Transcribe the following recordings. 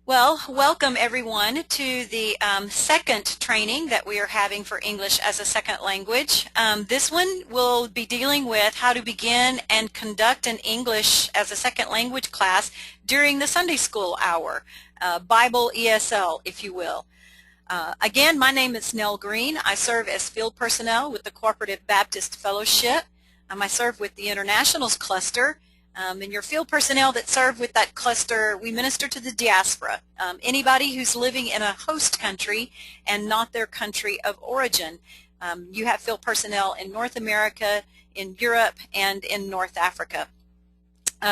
Well, welcome everyone to the second training that we are having for English as a second language. This one will be dealing with how to begin and conduct an English as a second language class during the Sunday school hour, Bible ESL, if you will. Again, my name is Nell Green. I serve as field personnel with the Cooperative Baptist Fellowship. I serve with the Internationals Cluster. And your field personnel that serve with that cluster, we minister to the diaspora, anybody who's living in a host country and not their country of origin. You have field personnel in North America, in Europe, and in North Africa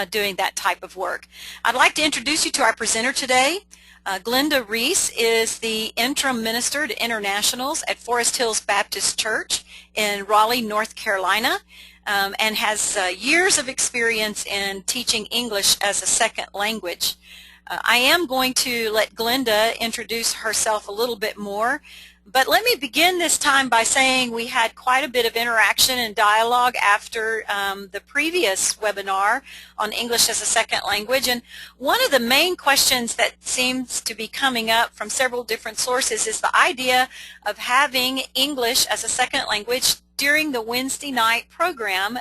doing that type of work. I'd like to introduce you to our presenter today. Glenda Reece is the interim minister to internationals at Forest Hills Baptist Church in Raleigh, North Carolina. And has years of experience in teaching English as a second language. I am going to let Glenda introduce herself a little bit more, but let me begin this time by saying we had quite a bit of interaction and dialogue after the previous webinar on English as a second language, and one of the main questions that seems to be coming up from several different sources is the idea of having English as a second language during the Wednesday night program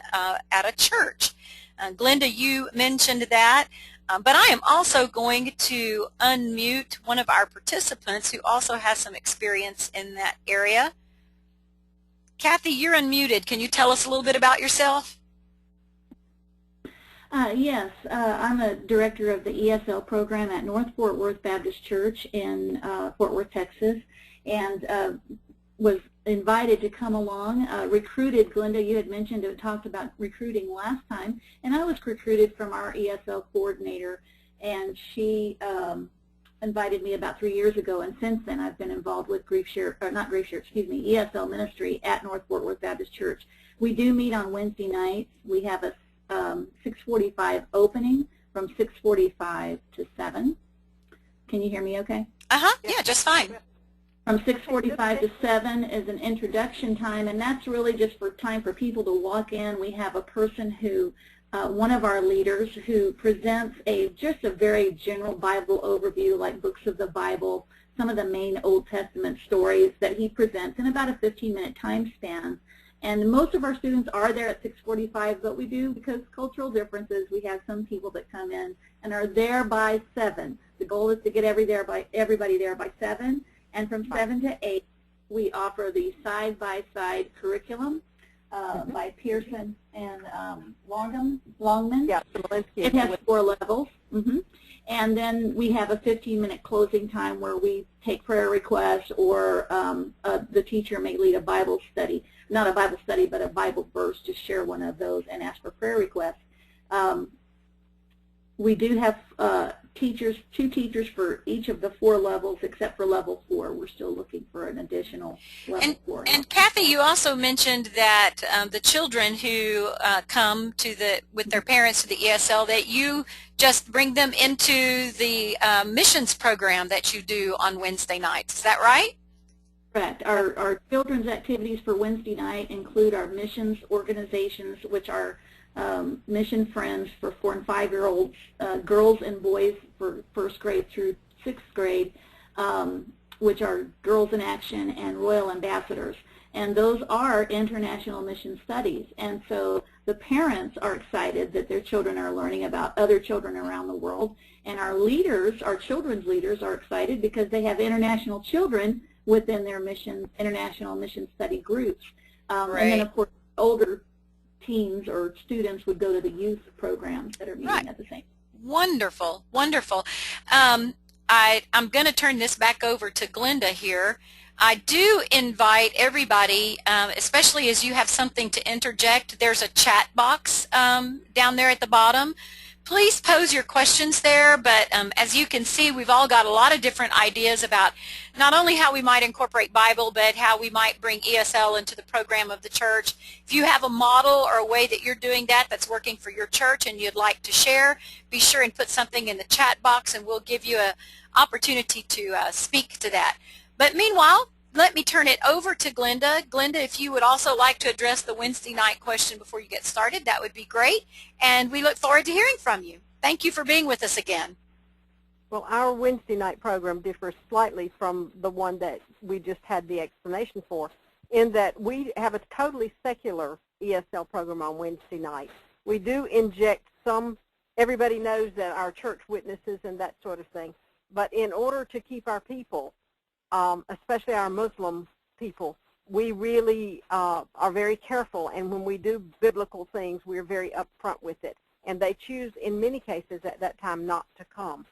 at a church. Glenda, you mentioned that, but I am also going to unmute one of our participants who also has some experience in that area. Kathy, you're unmuted. Can you tell us a little bit about yourself? Yes, I'm a director of the ESL program at North Fort Worth Baptist Church in Fort Worth, Texas, and was invited to come along, recruited. Glenda, you had mentioned and talked about recruiting last time, and I was recruited from our ESL coordinator, and she invited me about 3 years ago, and since then I've been involved with ESL ministry at North Fort Worth Baptist Church. We do meet on Wednesday nights. We have a 6:45 opening from 6:45 to 7. Can you hear me okay? Yeah, just fine. From 6:45 to 7 is an introduction time, and that's really just for time for people to walk in. We have a person who, one of our leaders, who presents just a very general Bible overview, like books of the Bible, some of the main Old Testament stories that he presents in about a 15-minute time span. And most of our students are there at 6:45, but we do, because cultural differences, we have some people that come in and are there by 7. The goal is to get everybody there by 7. And from 7 to 8, we offer the side-by-side curriculum by Pearson and Longman. Yeah, it has 4 levels. And then we have a 15-minute closing time where we take prayer requests, or the teacher may lead a Bible study. Not a Bible study, but a Bible verse, to share one of those and ask for prayer requests. We do have two teachers for each of the 4 levels, except for level 4. We're still looking for an additional level 4. And Kathy, you also mentioned that the children who come to with their parents to the ESL, that you just bring them into the missions program that you do on Wednesday nights. Is that right? Correct. Our children's activities for Wednesday night include our missions organizations, which are Mission Friends for 4- and 5-year-olds, girls and boys for 1st grade through 6th grade, which are Girls in Action and Royal Ambassadors. And those are international mission studies. And so the parents are excited that their children are learning about other children around the world. And our leaders, our children's leaders, are excited because they have international children within their international mission study groups. Right. And then, of course, older teens or students would go to the youth programs that are meeting at the same time. Wonderful, wonderful. I'm going to turn this back over to Glenda here. I do invite everybody, especially as you have something to interject, there's a chat box down there at the bottom. Please pose your questions there, but as you can see, we've all got a lot of different ideas about not only how we might incorporate Bible, but how we might bring ESL into the program of the church. If you have a model or a way that you're doing that's working for your church and you'd like to share, be sure and put something in the chat box, and we'll give you an opportunity to speak to that. But meanwhile, let me turn it over to Glenda. Glenda, if you would also like to address the Wednesday night question before you get started, that would be great. And we look forward to hearing from you. Thank you for being with us again. Well, our Wednesday night program differs slightly from the one that we just had the explanation for, in that we have a totally secular ESL program on Wednesday night. We do inject some, everybody knows that our church witnesses and that sort of thing, but in order to keep our people, especially our Muslim people, we really are very careful, and when we do biblical things, we're very upfront with it. And they choose, in many cases at that time, not to come.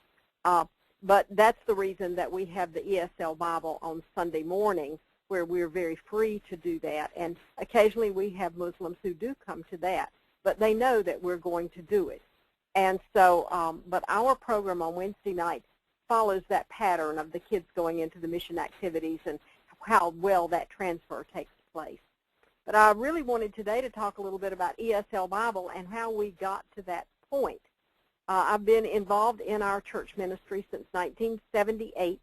But that's the reason that we have the ESL Bible on Sunday morning, where we're very free to do that. And occasionally we have Muslims who do come to that, but they know that we're going to do it. And so, but our program on Wednesday night follows that pattern of the kids going into the mission activities and how well that transfer takes place. But I really wanted today to talk a little bit about ESL Bible and how we got to that point. I've been involved in our church ministry since 1978,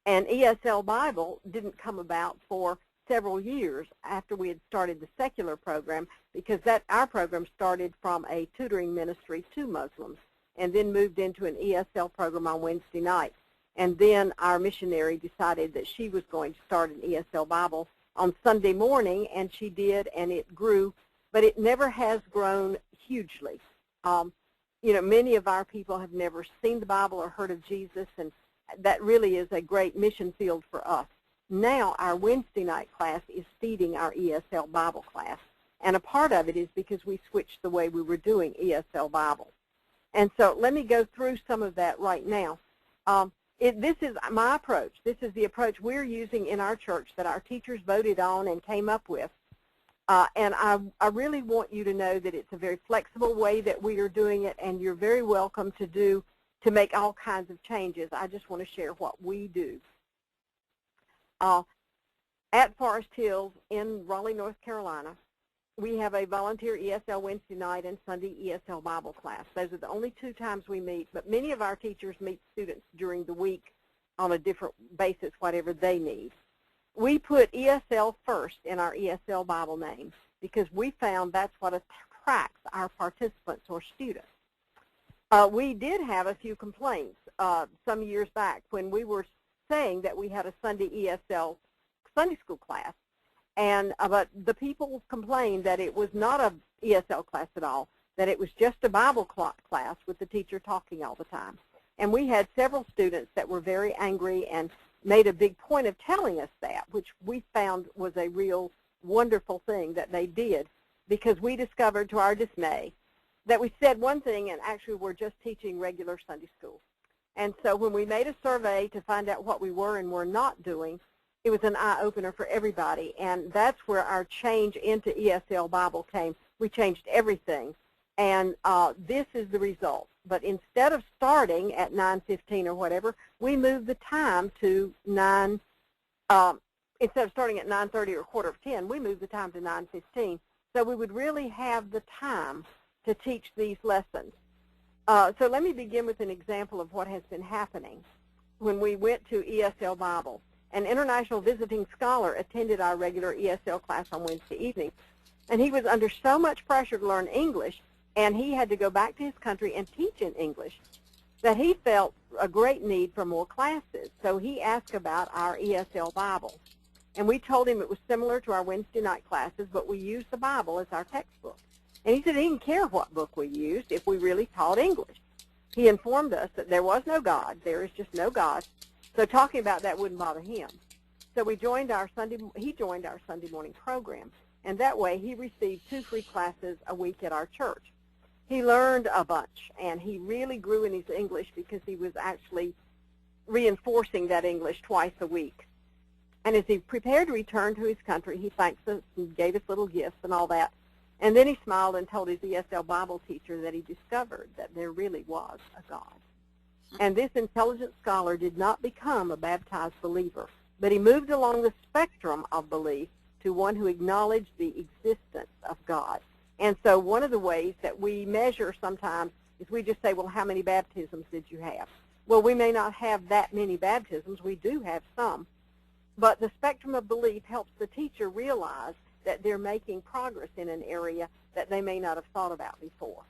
and ESL Bible didn't come about for several years after we had started the secular program, because our program started from a tutoring ministry to Muslims and then moved into an ESL program on Wednesday night. And then our missionary decided that she was going to start an ESL Bible on Sunday morning, and she did, and it grew, but it never has grown hugely. You know, many of our people have never seen the Bible or heard of Jesus, and that really is a great mission field for us. Now our Wednesday night class is feeding our ESL Bible class, and a part of it is because we switched the way we were doing ESL Bible. And so let me go through some of that right now. This is my approach. This is the approach we're using in our church that our teachers voted on and came up with. And I really want you to know that it's a very flexible way that we are doing it, and you're very welcome to make all kinds of changes. I just want to share what we do. At Forest Hills in Raleigh, North Carolina, we have a volunteer ESL Wednesday night and Sunday ESL Bible class. Those are the only two times we meet, but many of our teachers meet students during the week on a different basis, whatever they need. We put ESL first in our ESL Bible name because we found that's what attracts our participants or students. We did have a few complaints some years back when we were saying that we had a Sunday ESL Sunday school class, and but the people complained that it was not a ESL class at all, that it was just a Bible class with the teacher talking all the time. And we had several students that were very angry and made a big point of telling us that, which we found was a real wonderful thing that they did, because we discovered to our dismay that we said one thing and actually were just teaching regular Sunday school. And so when we made a survey to find out what we were and were not doing, it was an eye-opener for everybody, and that's where our change into ESL Bible came. We changed everything, and this is the result. But instead of starting at 9:15 or whatever, we moved the time to instead of starting at 9:30 or 9:45, we moved the time to 9:15, so we would really have the time to teach these lessons. So let me begin with an example of what has been happening when we went to ESL Bible. An international visiting scholar attended our regular ESL class on Wednesday evening, and he was under so much pressure to learn English, and he had to go back to his country and teach in English, that he felt a great need for more classes. So he asked about our ESL Bible, and we told him it was similar to our Wednesday night classes, but we used the Bible as our textbook. And he said he didn't care what book we used if we really taught English. He informed us that there was no God, there is just no God, so talking about that wouldn't bother him. So he joined our Sunday morning program, and that way he received 2 free classes a week at our church. He learned a bunch, and he really grew in his English because he was actually reinforcing that English twice a week. And as he prepared to return to his country, he thanked us and gave us little gifts and all that. And then he smiled and told his ESL Bible teacher that he discovered that there really was a God. And this intelligent scholar did not become a baptized believer, but he moved along the spectrum of belief to one who acknowledged the existence of God. And so one of the ways that we measure sometimes is we just say, well, how many baptisms did you have? Well, we may not have that many baptisms. We do have some. But the spectrum of belief helps the teacher realize that they're making progress in an area that they may not have thought about before.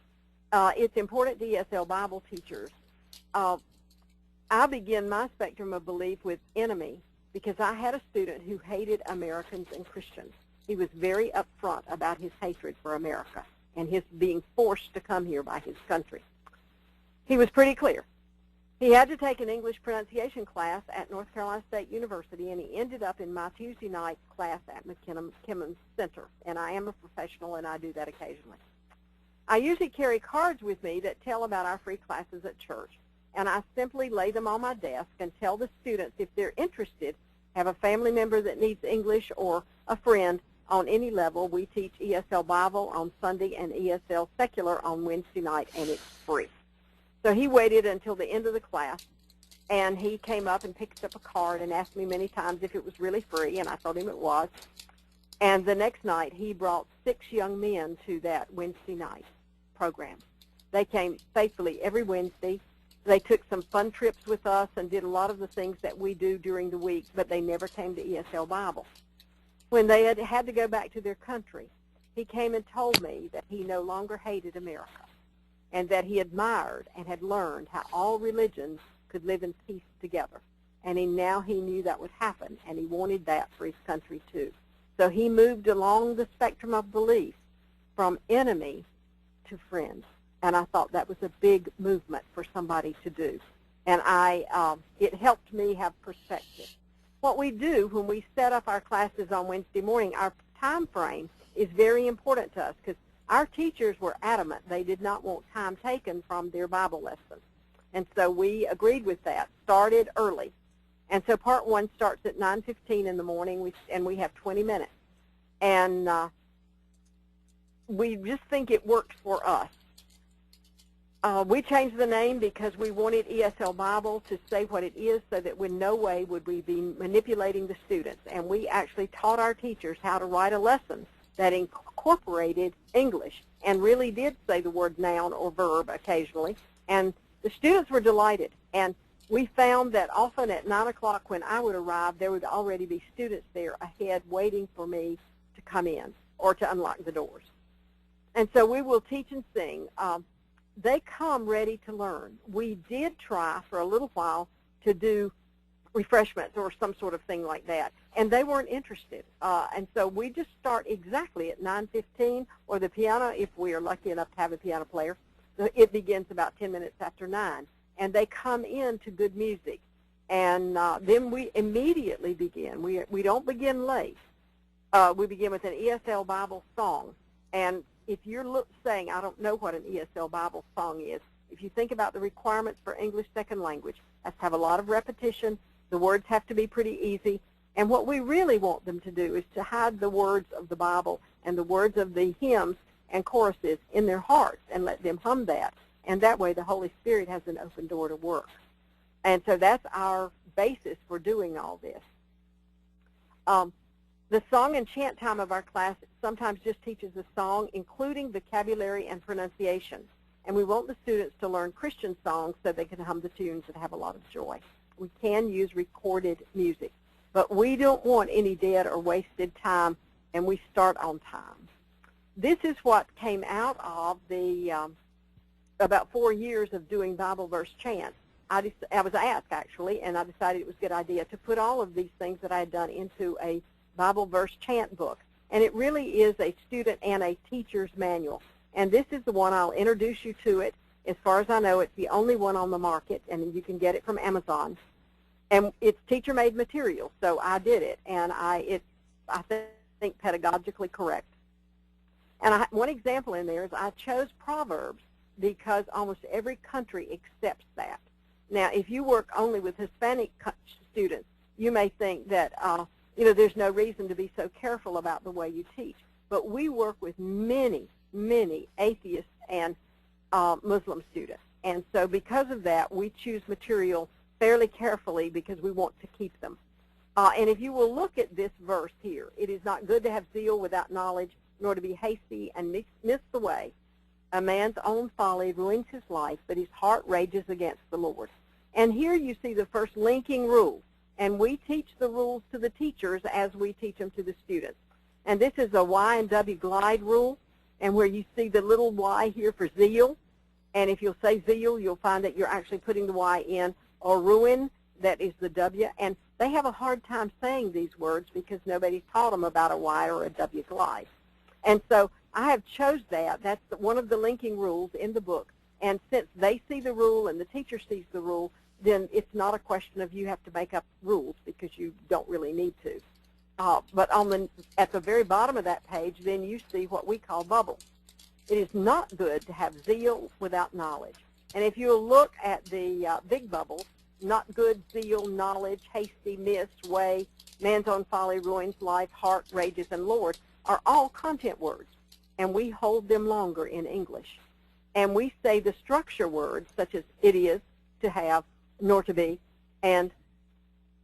It's important to ESL Bible teachers I began my spectrum of belief with enemy because I had a student who hated Americans and Christians. He was very upfront about his hatred for America and his being forced to come here by his country. He was pretty clear. He had to take an English pronunciation class at North Carolina State University, and he ended up in my Tuesday night class at McKimmon Center. And I am a professional, and I do that occasionally. I usually carry cards with me that tell about our free classes at church, and I simply lay them on my desk and tell the students if they're interested, have a family member that needs English or a friend on any level. We teach ESL Bible on Sunday and ESL Secular on Wednesday night, and it's free. So he waited until the end of the class, and he came up and picked up a card and asked me many times if it was really free, and I told him it was. And the next night, he brought 6 young men to that Wednesday night program. They came faithfully every Wednesday. They took some fun trips with us and did a lot of the things that we do during the week, but they never came to ESL Bible. When they had to go back to their country, he came and told me that he no longer hated America, and that he admired and had learned how all religions could live in peace together. And now he knew that would happen, and he wanted that for his country too. So he moved along the spectrum of belief from enemy to friend. And I thought that was a big movement for somebody to do. And it helped me have perspective. What we do when we set up our classes on Wednesday morning, our time frame is very important to us, because our teachers were adamant they did not want time taken from their Bible lessons. And so we agreed with that, started early. And so part 1 starts at 9:15 in the morning, and we have 20 minutes. And we just think it works for us. We changed the name because we wanted ESL Bible to say what it is, so that in no way would we be manipulating the students. And we actually taught our teachers how to write a lesson that incorporated English and really did say the word noun or verb occasionally. And the students were delighted. And we found that often at 9 o'clock when I would arrive, there would already be students there ahead waiting for me to come in or to unlock the doors. And so we will teach and sing. They come ready to learn. We did try for a little while to do refreshments or some sort of thing like that, and they weren't interested. And so we just start exactly at 9:15, or the piano, if we are lucky enough to have a piano player, it begins about 10 minutes after 9, and they come in to good music. And then we immediately begin. We don't begin late. We begin with an ESL Bible song. And if you're saying, I don't know what an ESL Bible song is, if you think about the requirements for English second language, has to have a lot of repetition. The words have to be pretty easy. And what we really want them to do is to hide the words of the Bible and the words of the hymns and choruses in their hearts and let them hum that. And that way the Holy Spirit has an open door to work. And so that's our basis for doing all this. The song and chant time of our class sometimes just teaches a song, including vocabulary and pronunciation. And we want the students to learn Christian songs so they can hum the tunes and have a lot of joy. We can use recorded music, but we don't want any dead or wasted time, and we start on time. This is what came out of the about 4 years of doing Bible verse chants. I was asked, actually, and I decided it was a good idea to put all of these things that I had done into a Bible verse chant book. And it really is a student and a teacher's manual. And this is the one. I'll introduce you to it. As far as I know, it's the only one on the market, and you can get it from Amazon. And it's teacher-made material, so I did it, and I think pedagogically correct. And one example in there is I chose Proverbs because almost every country accepts that. Now, if you work only with Hispanic students, you may think that there's no reason to be so careful about the way you teach. But we work with many, many atheists and Muslim students. And so because of that, we choose material fairly carefully because we want to keep them. And if you will look at this verse here, it is not good to have zeal without knowledge, nor to be hasty and miss the way. A man's own folly ruins his life, but his heart rages against the Lord. And here you see the first linking rule. And we teach the rules to the teachers as we teach them to the students. And this is a Y and W glide rule, and where you see the little Y here for zeal. And if you'll say zeal, you'll find that you're actually putting the Y in, or ruin, that is the W, and they have a hard time saying these words because nobody taught them about a Y or a W glide. And so I have chose that. That's one of the linking rules in the book. And since they see the rule and the teacher sees the rule, then it's not a question of you have to make up rules because you don't really need to. But at the very bottom of that page, then you see what we call bubbles. It is not good to have zeal without knowledge. And if you look at the big bubbles, not good, zeal, knowledge, hasty, miss, way, man's own folly, ruins life, heart, rages, and Lord, are all content words. And we hold them longer in English. And we say the structure words, such as it is, to have, nor to be, and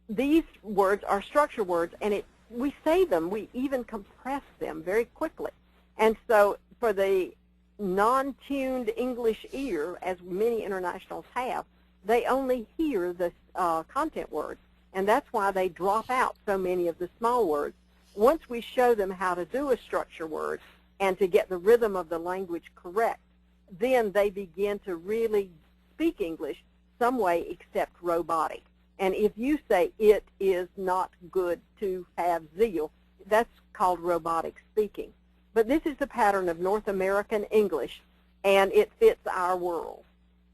these words are structure words, and we say them, we even compress them very quickly. And so for the non-tuned English ear, as many internationals have, they only hear the content words, and that's why they drop out so many of the small words. Once we show them how to do a structure word and to get the rhythm of the language correct, then they begin to really speak English some way except robotic. And if you say it is not good to have zeal, that's called robotic speaking. But this is the pattern of North American English, and it fits our world.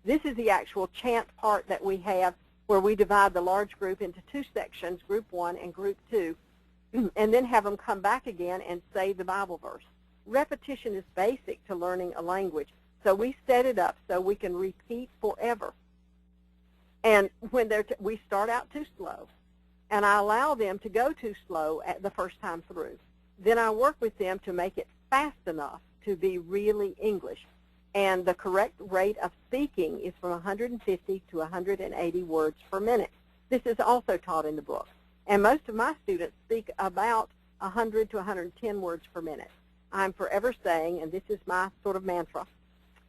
This is the actual chant part that we have, where we divide the large group into two sections, group 1 and group 2, and then have them come back again and say the Bible verse. Repetition is basic to learning a language, so we set it up so we can repeat forever. And when we start out too slow, and I allow them to go too slow at the first time through. Then I work with them to make it fast enough to be really English. And the correct rate of speaking is from 150 to 180 words per minute. This is also taught in the book. And most of my students speak about 100 to 110 words per minute. I'm forever saying, and this is my sort of mantra,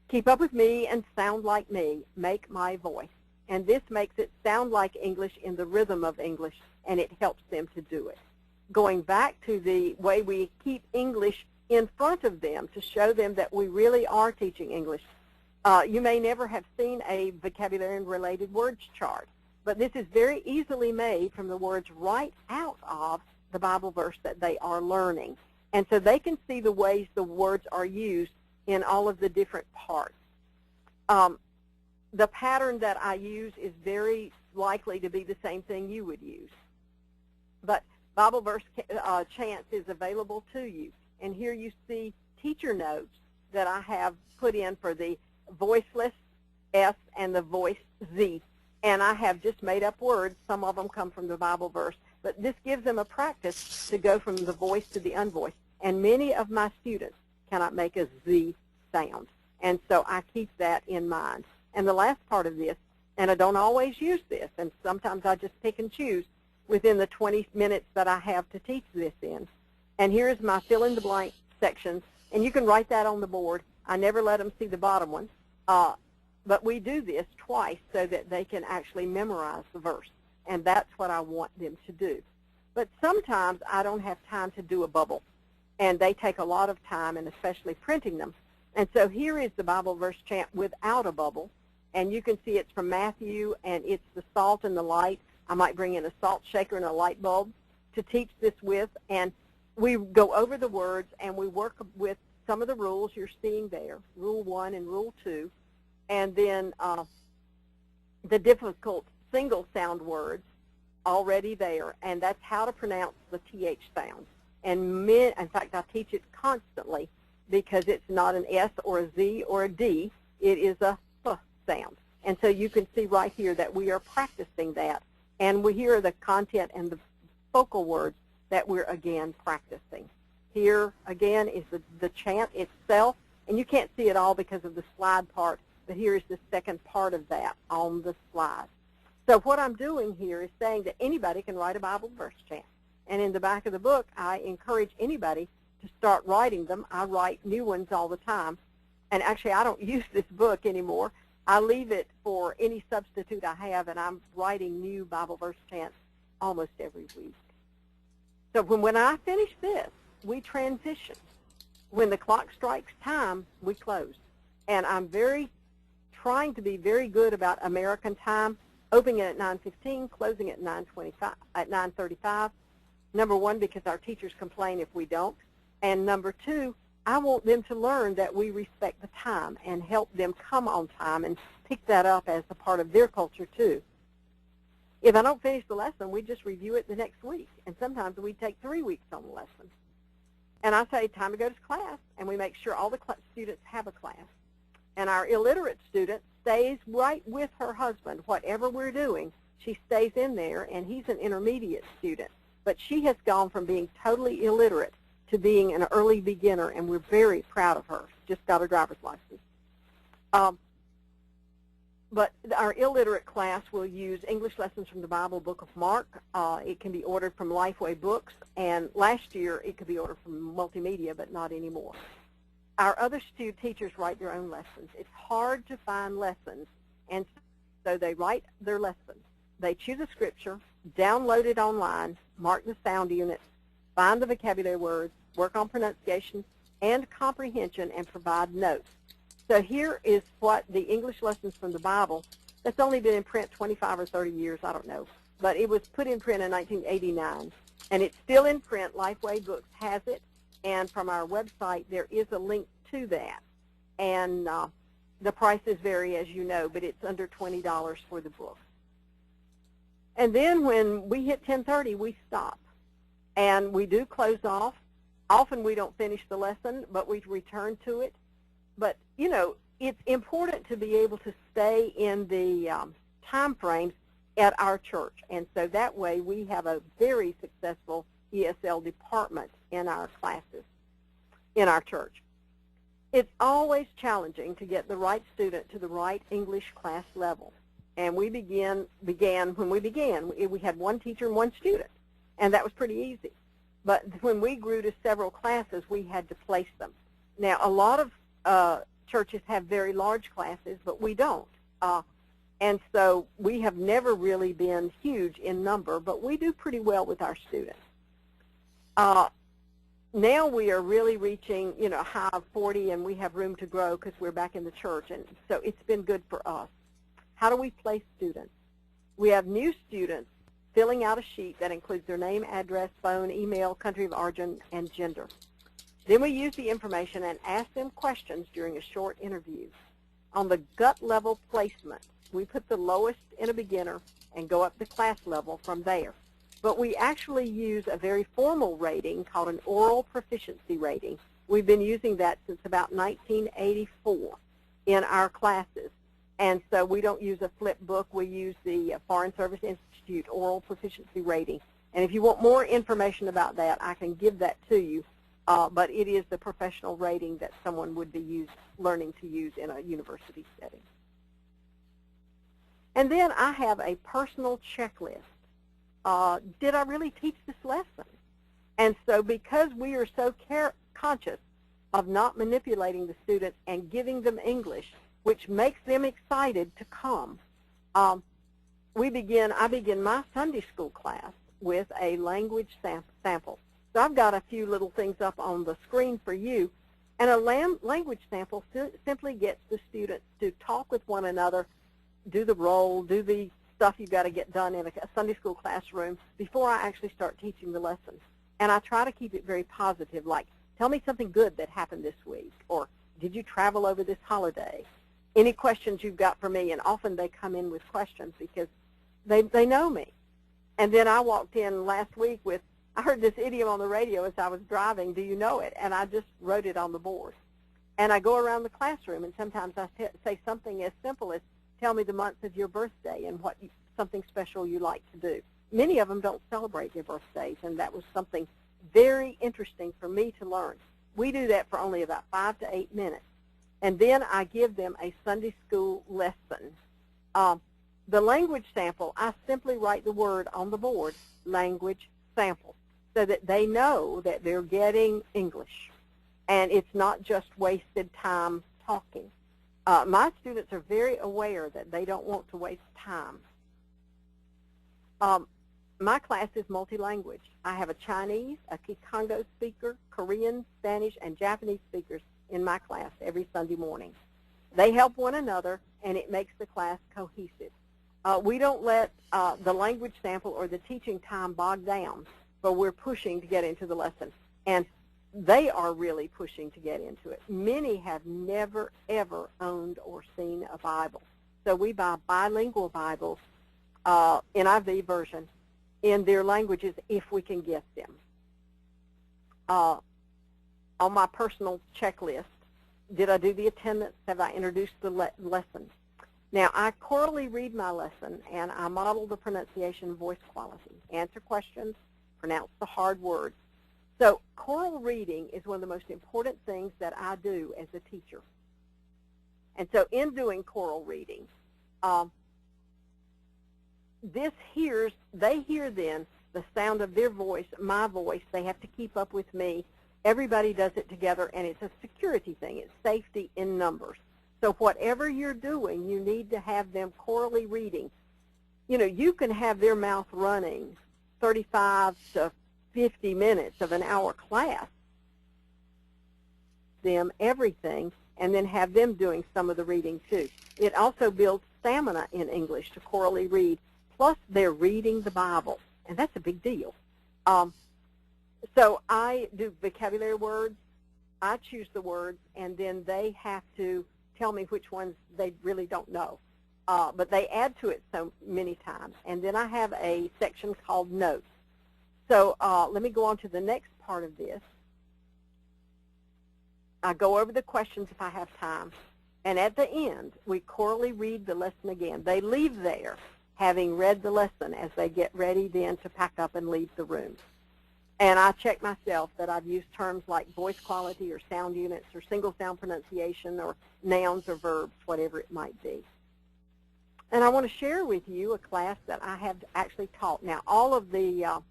keep up with me and sound like me, make my voice. And this makes it sound like English in the rhythm of English, and it helps them to do it. Going back to the way we keep English in front of them to show them that we really are teaching English. You may never have seen a vocabulary and related words chart, but this is very easily made from the words right out of the Bible verse that they are learning. And so they can see the ways the words are used in all of the different parts. The pattern that I use is very likely to be the same thing you would use. But Bible verse chants is available to you. And here you see teacher notes that I have put in for the voiceless S and the voice Z. And I have just made up words. Some of them come from the Bible verse. But this gives them a practice to go from the voice to the unvoiced. And many of my students cannot make a Z sound. And so I keep that in mind. And the last part of this, and I don't always use this, and sometimes I just pick and choose within the 20 minutes that I have to teach this in. And here is my fill-in-the-blank sections, and you can write that on the board. I never let them see the bottom one, but we do this twice so that they can actually memorize the verse, and that's what I want them to do. But sometimes I don't have time to do a bubble, and they take a lot of time, and especially printing them. And so here is the Bible verse chant without a bubble, and you can see it's from Matthew, and it's the salt and the light. I might bring in a salt shaker and a light bulb to teach this with, and we go over the words, and we work with some of the rules you're seeing there, Rule 1 and Rule 2, and then the difficult single sound words already there, and that's how to pronounce the TH sound. And in fact, I teach it constantly because it's not an S or a Z or a D. It is a P sound. And so you can see right here that we are practicing that. And we hear the content and the focal words that we're, again, practicing. Here, again, is the chant itself. And you can't see it all because of the slide part, but here is the second part of that on the slide. So what I'm doing here is saying that anybody can write a Bible verse chant. And in the back of the book, I encourage anybody to start writing them. I write new ones all the time. And actually, I don't use this book anymore. I leave it for any substitute I have, and I'm writing new Bible verse chants almost every week. So when I finish this, we transition. When the clock strikes time, we close. And I'm trying to be very good about American time. opening it at 9:15, closing it at 9:35. Number one, because our teachers complain if we don't. And number two, I want them to learn that we respect the time and help them come on time and pick that up as a part of their culture too. If I don't finish the lesson, we just review it the next week. And sometimes we take 3 weeks on the lesson. And I say, time to go to class, and we make sure all the students have a class. And our illiterate student stays right with her husband. Whatever we're doing, she stays in there, and he's an intermediate student. But she has gone from being totally illiterate to being an early beginner, and we're very proud of her. Just got her driver's license. But our illiterate class will use English lessons from the Bible, Book of Mark. It can be ordered from Lifeway Books, and last year it could be ordered from Multimedia, but not anymore. Our other teachers write their own lessons. It's hard to find lessons, and so they write their lessons. They choose a scripture, download it online, mark the sound units, find the vocabulary words, work on pronunciation and comprehension, and provide notes. So here is what the English lessons from the Bible, that's only been in print 25 or 30 years, I don't know, but it was put in print in 1989, and it's still in print. Lifeway Books has it, and from our website there is a link to that. And the prices vary, as you know, but it's under $20 for the book. And then when we hit 10:30, we stop, and we do close off. Often we don't finish the lesson, but we return to it. But, you know, it's important to be able to stay in the time frames at our church. And so that way we have a very successful ESL department in our classes, in our church. It's always challenging to get the right student to the right English class level. And we when we began, we had one teacher and one student, and that was pretty easy. But when we grew to several classes, we had to place them. Now, a lot of churches have very large classes, but we don't. And so we have never really been huge in number, but we do pretty well with our students. Now we are really reaching, you know, high of 40, and we have room to grow because we're back in the church, and so it's been good for us. How do we place students? We have new students filling out a sheet that includes their name, address, phone, email, country of origin, and gender. Then we use the information and ask them questions during a short interview. On the gut level placement, we put the lowest in a beginner and go up the class level from there. But we actually use a very formal rating called an oral proficiency rating. We've been using that since about 1984 in our classes. And so we don't use a flip book. We use the Foreign Service Institute oral proficiency rating. And if you want more information about that, I can give that to you. But it is the professional rating that someone would be learning to use in a university setting. And then I have a personal checklist. Did I really teach this lesson? And so because we are so conscious of not manipulating the students and giving them English, which makes them excited to come, I begin my Sunday school class with a language sample. So I've got a few little things up on the screen for you. And a language sample simply gets the students to talk with one another, do the role, do the stuff you've got to get done in a Sunday school classroom before I actually start teaching the lesson. And I try to keep it very positive, like, tell me something good that happened this week, or did you travel over this holiday? Any questions you've got for me? And often they come in with questions because they know me. And then I walked in last week with, I heard this idiom on the radio as I was driving, do you know it? And I just wrote it on the board. And I go around the classroom, and sometimes I say something as simple as, tell me the month of your birthday and something special you like to do. Many of them don't celebrate their birthdays, and that was something very interesting for me to learn. We do that for only about 5 to 8 minutes. And then I give them a Sunday school lesson. The language sample, I simply write the word on the board, language sample, so that they know that they're getting English. And it's not just wasted time talking. My students are very aware that they don't want to waste time. My class is multi-language. I have a Chinese, a Kikongo speaker, Korean, Spanish, and Japanese speakers in my class every Sunday morning. They help one another, and it makes the class cohesive. We don't let the language sample or the teaching time bog down, but we're pushing to get into the lesson. And they are really pushing to get into it. Many have never, ever owned or seen a Bible. So we buy bilingual Bibles, NIV version, in their languages if we can get them. On my personal checklist, did I do the attendance? Have I introduced the lesson? Now, I quarterly read my lesson, and I model the pronunciation and voice quality, answer questions, pronounce the hard words. So choral reading is one of the most important things that I do as a teacher. And so in doing choral reading, they hear then the sound of their voice, my voice. They have to keep up with me. Everybody does it together, and it's a security thing. It's safety in numbers. So whatever you're doing, you need to have them chorally reading. You know, you can have their mouth running 35 to 50 minutes of an hour class, them everything, and then have them doing some of the reading too. It also builds stamina in English to chorally read, plus they're reading the Bible, and that's a big deal. So I do vocabulary words, I choose the words, and then they have to tell me which ones they really don't know. But they add to it so many times. And then I have a section called notes. So let me go on to the next part of this. I go over the questions if I have time. And at the end, we chorally read the lesson again. They leave there having read the lesson as they get ready then to pack up and leave the room. And I check myself that I've used terms like voice quality or sound units or single sound pronunciation or nouns or verbs, whatever it might be. And I want to share with you a class that I have actually taught. Now, all of the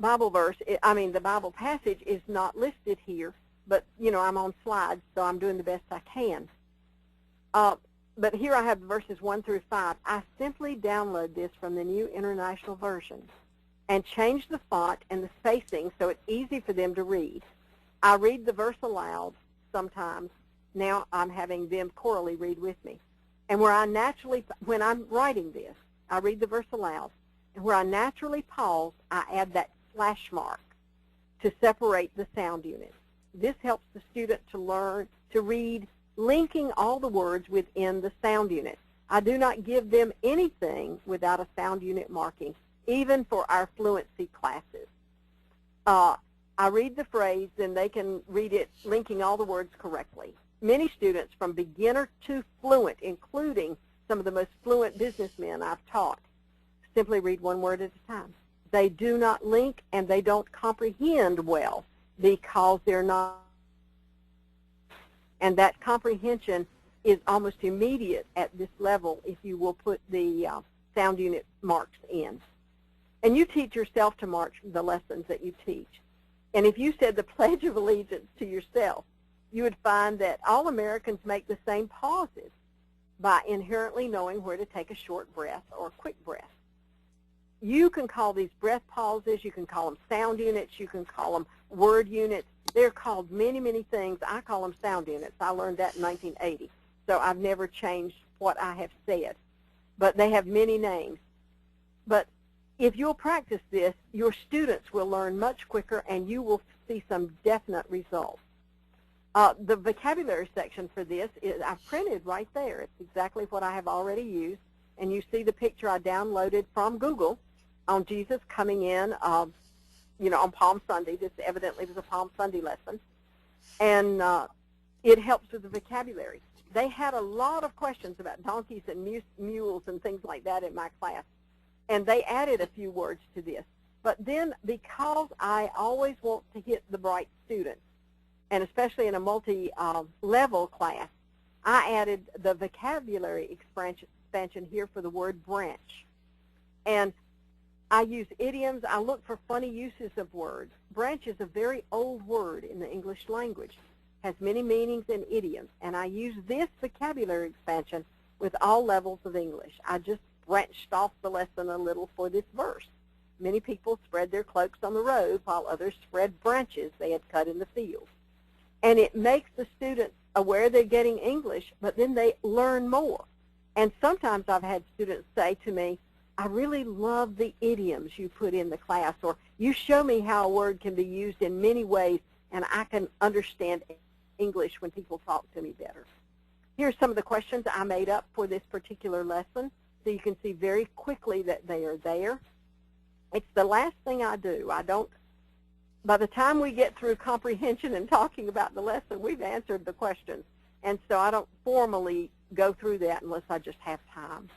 Bible the Bible passage is not listed here, but, you know, I'm on slides, so I'm doing the best I can. But here I have verses 1 through 5. I simply download this from the New International Version and change the font and the spacing so it's easy for them to read. I read the verse aloud sometimes. Now I'm having them chorally read with me. And when I'm writing this, I read the verse aloud. And where I naturally pause, I add that slash mark to separate the sound units. This helps the student to learn to read, linking all the words within the sound unit. I do not give them anything without a sound unit marking, even for our fluency classes. I read the phrase, then they can read it linking all the words correctly. Many students from beginner to fluent, including some of the most fluent businessmen I've taught, simply read one word at a time. They do not link and they don't comprehend well because they're not. And that comprehension is almost immediate at this level if you will put the sound unit marks in. And you teach yourself to mark the lessons that you teach. And if you said the Pledge of Allegiance to yourself, you would find that all Americans make the same pauses by inherently knowing where to take a short breath or a quick breath. You can call these breath pauses, you can call them sound units, you can call them word units. They're called many, many things. I call them sound units. I learned that in 1980, so I've never changed what I have said. But they have many names. But if you'll practice this, your students will learn much quicker and you will see some definite results. The vocabulary section for this is I've printed right there. It's exactly what I have already used. And you see the picture I downloaded from Google on Jesus coming in, on Palm Sunday. This evidently was a Palm Sunday lesson. And it helps with the vocabulary. They had a lot of questions about donkeys and mules and things like that in my class. And they added a few words to this. But then because I always want to hit the bright students, and especially in a multi-level class, I added the vocabulary expansion here for the word branch. And I use idioms. I look for funny uses of words. Branch is a very old word in the English language. Has many meanings and idioms. And I use this vocabulary expansion with all levels of English. I just branched off the lesson a little for this verse. Many people spread their cloaks on the road while others spread branches they had cut in the field. And it makes the students aware they're getting English, but then they learn more. And sometimes I've had students say to me, I really love the idioms you put in the class, or you show me how a word can be used in many ways, and I can understand English when people talk to me better. Here's some of the questions I made up for this particular lesson, so you can see very quickly that they are there. It's the last thing I do. By the time we get through comprehension and talking about the lesson, we've answered the questions. And so I don't formally go through that unless I just have time.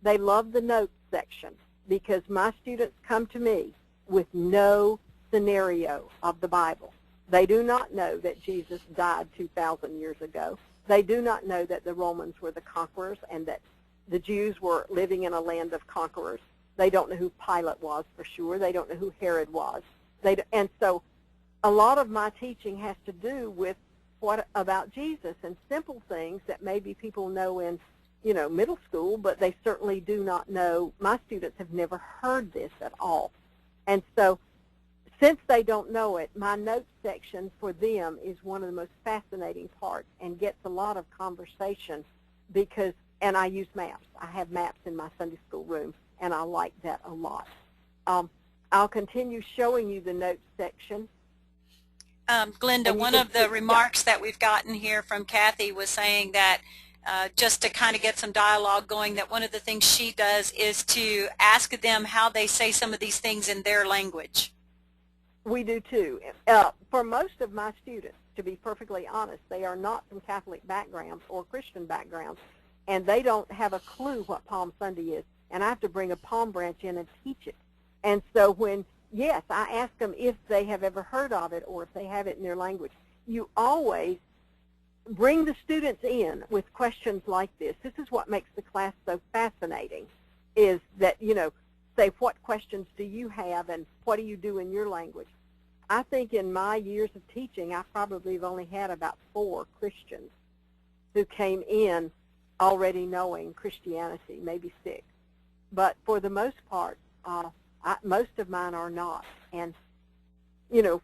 They love the notes section because my students come to me with no scenario of the Bible. They do not know that Jesus died 2,000 years ago. They do not know that the Romans were the conquerors and that the Jews were living in a land of conquerors. They don't know who Pilate was for sure. They don't know who Herod was. And so a lot of my teaching has to do with what about Jesus and simple things that maybe people know in middle school, but they certainly do not know. My students have never heard this at all. And so since they don't know it, my notes section for them is one of the most fascinating parts and gets a lot of conversation and I use maps. I have maps in my Sunday school room, and I like that a lot. I'll continue showing you the notes section. Glenda, one of the remarks that we've gotten here from Kathy was saying that just to kind of get some dialogue going, that one of the things she does is to ask them how they say some of these things in their language. We do too. For most of my students, to be perfectly honest, they are not from Catholic backgrounds or Christian backgrounds, and they don't have a clue what Palm Sunday is, and I have to bring a palm branch in and teach it. And so yes, I ask them if they have ever heard of it or if they have it in their language. You always bring the students in with questions like this. This is what makes the class so fascinating, is that, say, what questions do you have and what do you do in your language? I think in my years of teaching, I probably have only had about 4 Christians who came in already knowing Christianity, maybe 6. But for the most part, most of mine are not. And,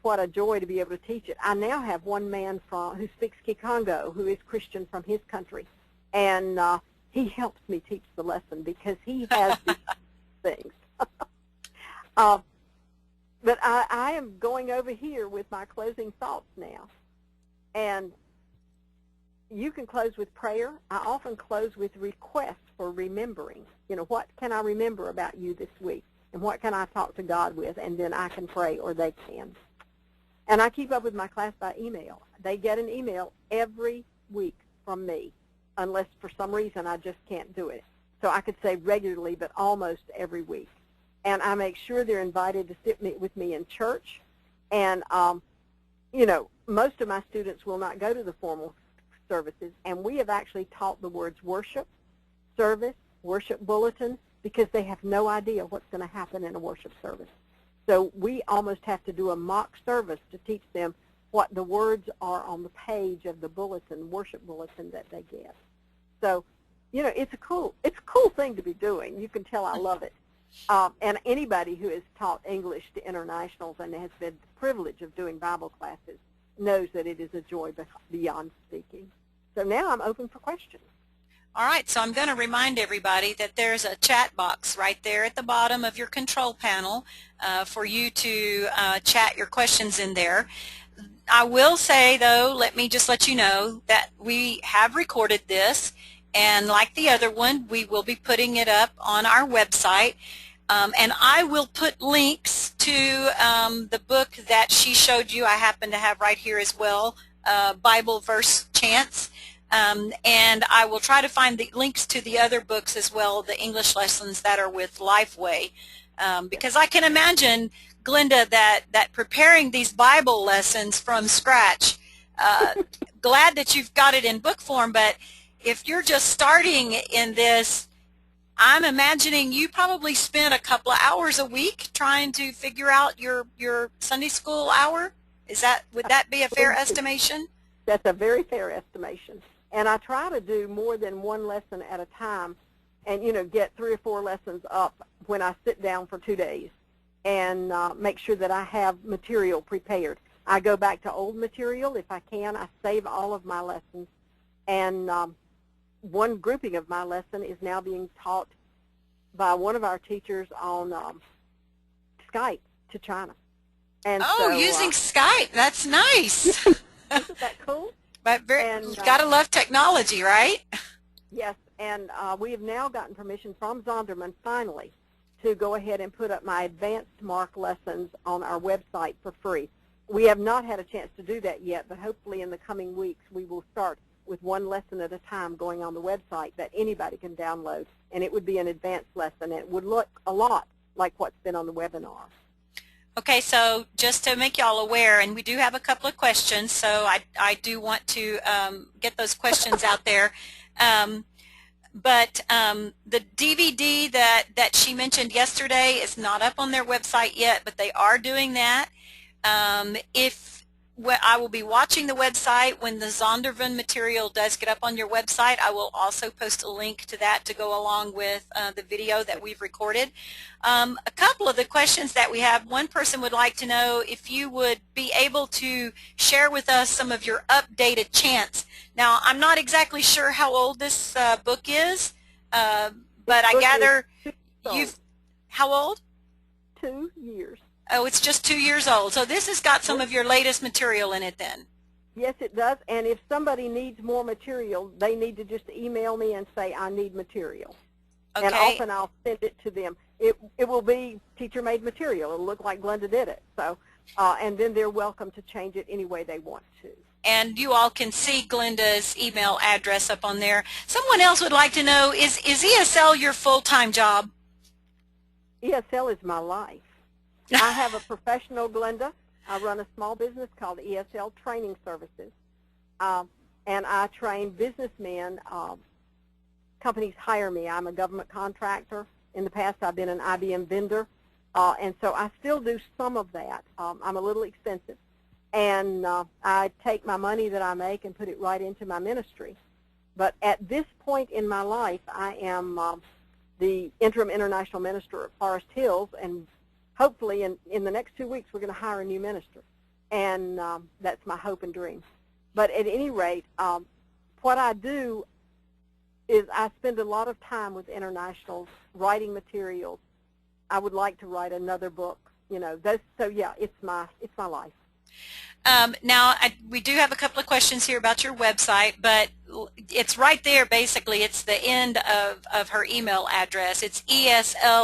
what a joy to be able to teach it. I now have one man who speaks Kikongo, who is Christian from his country. And he helps me teach the lesson because he has these things. But I am going over here with my closing thoughts now. And you can close with prayer. I often close with requests for remembering. What can I remember about you this week? And what can I talk to God with? And then I can pray, or they can. And I keep up with my class by email. They get an email every week from me, unless for some reason I just can't do it. So I could say regularly, but almost every week. And I make sure they're invited to sit with me in church. And, most of my students will not go to the formal services. And we have actually taught the words worship, service, worship bulletin, because they have no idea what's going to happen in a worship service. So we almost have to do a mock service to teach them what the words are on the page of the bulletin, worship bulletin that they get. So, it's a cool thing to be doing. You can tell I love it. And anybody who has taught English to internationals and has been the privilege of doing Bible classes knows that it is a joy beyond speaking. So now I'm open for questions. All right, so I'm going to remind everybody that there's a chat box right there at the bottom of your control panel for you to chat your questions in there. I will say, though, let me just let you know that we have recorded this, and like the other one, we will be putting it up on our website. And I will put links to the book that she showed you. I happen to have right here as well, Bible Verse Chants. And I will try to find the links to the other books as well, the English lessons that are with Lifeway. Because I can imagine, Glenda, that preparing these Bible lessons from scratch, glad that you've got it in book form, but if you're just starting in this, I'm imagining you probably spent a couple of hours a week trying to figure out your Sunday school hour. Would that be a fair estimation? That's a very fair estimation. And I try to do more than one lesson at a time and, get 3 or 4 lessons up when I sit down for 2 days and make sure that I have material prepared. I go back to old material if I can. I save all of my lessons. And, one grouping of my lesson is now being taught by one of our teachers on Skype to China. And Oh, so, using Skype. That's nice. isn't that cool? But And gotta love technology, right? yes, and we have now gotten permission from Zondervan finally to go ahead and put up my advanced mark lessons on our website for free. We have not had a chance to do that yet, but hopefully in the coming weeks we will start with one lesson at a time going on the website that anybody can download, and it would be an advanced lesson. It would look a lot like what's been on the webinar. Okay, so just to make y'all aware, and we do have a couple of questions, so I do want to get those questions out there. But the DVD that she mentioned yesterday is not up on their website yet, but they are doing that. I will be watching the website when the Zondervan material does get up on your website. I will also post a link to that to go along with the video that we've recorded. A couple of the questions that we have, one person would like to know if you would be able to share with us some of your updated chants. Now, I'm not exactly sure how old this book is, but I gather you've, how old? 2 years. Oh, it's just 2 years old. So this has got some of your latest material in it then. Yes, it does. And if somebody needs more material, they need to just email me and say, I need material. Okay. And often I'll send it to them. It will be teacher-made material. It'll look like Glenda did it. So, and then they're welcome to change it any way they want to. And you all can see Glenda's email address up on there. Someone else would like to know, is ESL your full-time job? ESL is my life. I have a professional, Glenda. I run a small business called ESL Training Services, and I train businessmen. Companies hire me. I'm a government contractor. In the past, I've been an IBM vendor, and so I still do some of that. I'm a little expensive, and I take my money that I make and put it right into my ministry. But at this point in my life, I am the interim international minister at Forest Hills, and hopefully in the next 2 weeks we're going to hire a new minister, and that's my hope and dream. But at any rate, what I do is I spend a lot of time with internationals writing materials. I would like to write another book, you know. So yeah, it's my life. Now, we do have a couple of questions here about your website, but it's right there basically. It's the end of her email address. It's eslts.com.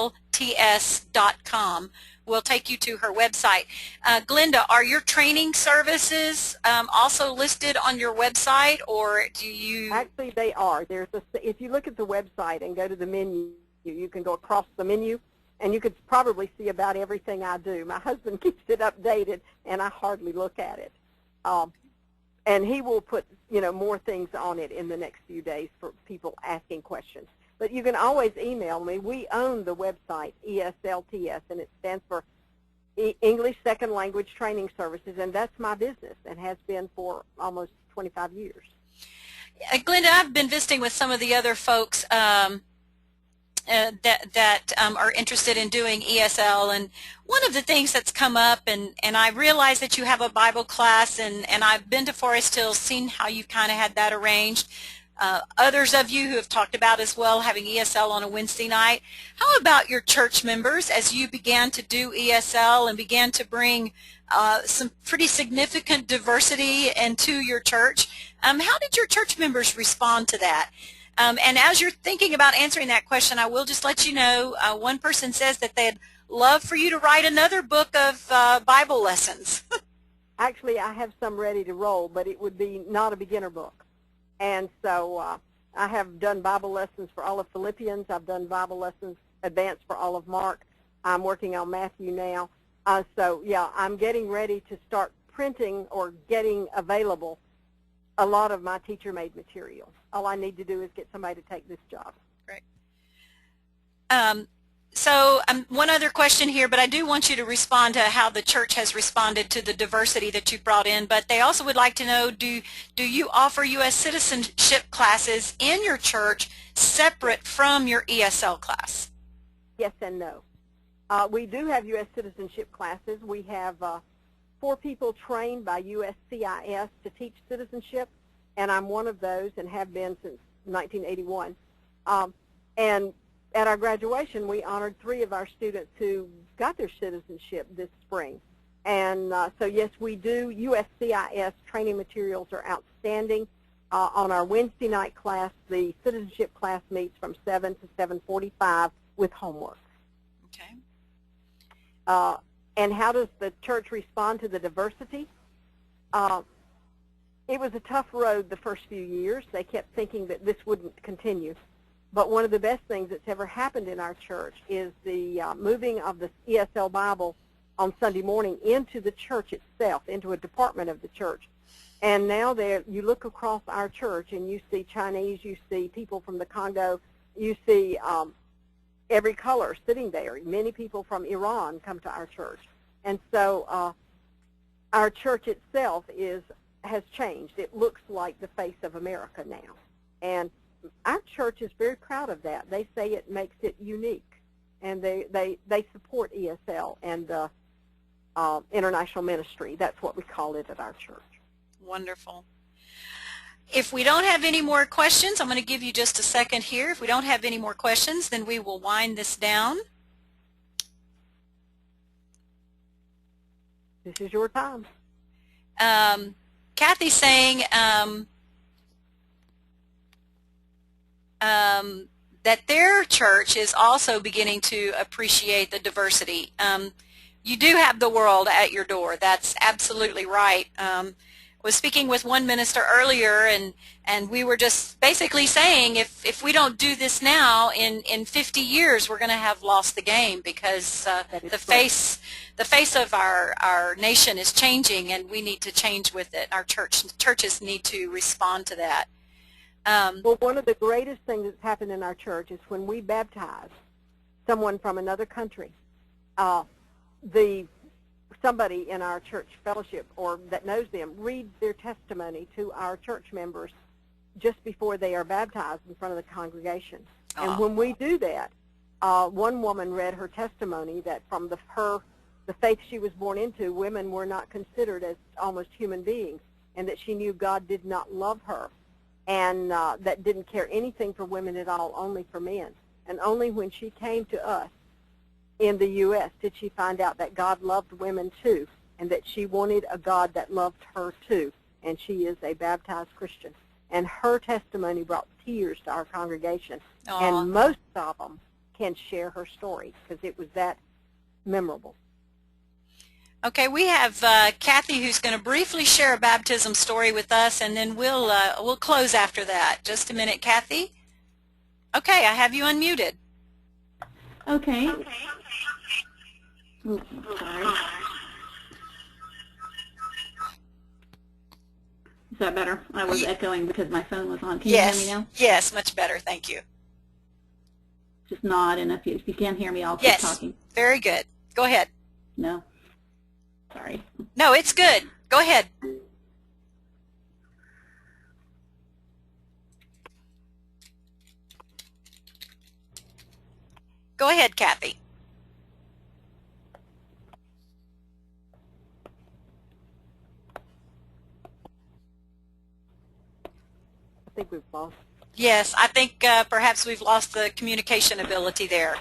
We'll take you to her website. Glenda, are your training services also listed on your website, or do you? Actually, they are. If you look at the website and go to the menu, you can go across the menu, and you could probably see about everything I do. My husband keeps it updated, and I hardly look at it. And he will put, you know, more things on it in the next few days for people asking questions. But you can always email me. We own the website, ESLTS, and it stands for English Second Language Training Services, and that's my business and has been for almost 25 years. Glenda, I've been visiting with some of the other folks that are interested in doing ESL, and one of the things that's come up, and I realize that you have a Bible class, and I've been to Forest Hills, seen how you kind of had that arranged. Others of you who have talked about as well having ESL on a Wednesday night. How about your church members as you began to do ESL and began to bring some pretty significant diversity into your church? How did your church members respond to that? And as you're thinking about answering that question, I will just let you know, one person says that they'd love for you to write another book of Bible lessons. Actually, I have some ready to roll, but it would be not a beginner book. And so I have done Bible lessons for all of Philippians. I've done Bible lessons advanced for all of Mark. I'm working on Matthew now. So, yeah, I'm getting ready to start printing or getting available a lot of my teacher-made material. All I need to do is get somebody to take this job. Great. So one other question here, but I do want you to respond to how the church has responded to the diversity that you brought in. But they also would like to know, do you offer U.S. citizenship classes in your church separate from your ESL class? Yes and no. We do have U.S. citizenship classes. We have 4 people trained by USCIS to teach citizenship, and I'm one of those and have been since 1981. And at our graduation, we honored 3 of our students who got their citizenship this spring. And so, yes, we do. USCIS training materials are outstanding. On our Wednesday night class, the citizenship class meets from 7 to 7:45 with homework. Okay. And how does the church respond to the diversity? It was a tough road the first few years. They kept thinking that this wouldn't continue. But one of the best things that's ever happened in our church is the moving of the ESL Bible on Sunday morning into the church itself, into a department of the church. And now there, you look across our church and you see Chinese, you see people from the Congo, you see every color sitting there. Many people from Iran come to our church. And so our church itself has changed. It looks like the face of America now. And our church is very proud of that. They say it makes it unique. And they support ESL and international ministry. That's what we call it at our church. Wonderful. If we don't have any more questions, I'm going to give you just a second here. If we don't have any more questions, then we will wind this down. This is your time. Kathy's saying that their church is also beginning to appreciate the diversity. You do have the world at your door. That's absolutely right. I was speaking with one minister earlier, and we were just basically saying if we don't do this now, in 50 years we're going to have lost the game, because the face of our nation is changing, and we need to change with it. Our churches need to respond to that. Well, one of the greatest things that's happened in our church is when we baptize someone from another country, somebody in our church fellowship or that knows them reads their testimony to our church members just before they are baptized in front of the congregation. And when we do that, one woman read her testimony that from the faith she was born into, women were not considered as almost human beings, and that she knew God did not love her, and that didn't care anything for women at all, only for men. And only when she came to us in the U.S. did she find out that God loved women too, and that she wanted a God that loved her too, and she is a baptized Christian. And her testimony brought tears to our congregation, and most of them can share her story because it was that memorable. Okay, we have Kathy, who's going to briefly share a baptism story with us, and then we'll close after that. Just a minute, Kathy. Okay, I have you unmuted. Okay. Oops, sorry. Is that better? I was echoing because my phone was on. Can you hear me now? Yes, much better. Thank you. Just nod, and if you can't hear me, I'll keep talking. Yes, very good. Go ahead. No. Sorry. No, it's good. Go ahead. Go ahead, Kathy. I think we've lost. Yes, I think perhaps we've lost the communication ability there.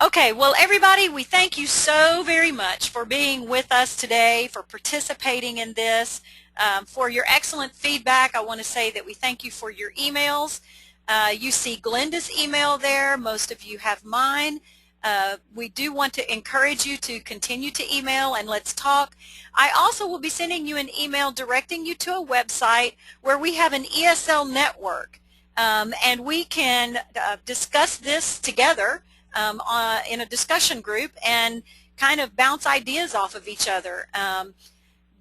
Okay, well, everybody, we thank you so very much for being with us today, for participating in this, for your excellent feedback. I want to say that we thank you for your emails. You see Glenda's email there. Most of you have mine. We do want to encourage you to continue to email and let's talk. I also will be sending you an email directing you to a website where we have an ESL network, and we can discuss this together in a discussion group and kind of bounce ideas off of each other.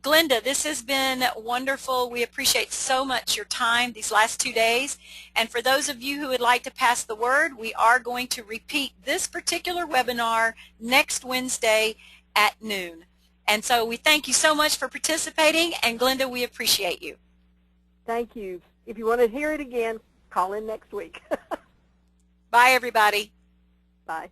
Glenda, this has been wonderful. We appreciate so much your time these last 2 days. And for those of you who would like to pass the word, we are going to repeat this particular webinar next Wednesday at noon. And so we thank you so much for participating. And Glenda, we appreciate you. Thank you. If you want to hear it again, call in next week. Bye, everybody. Bye.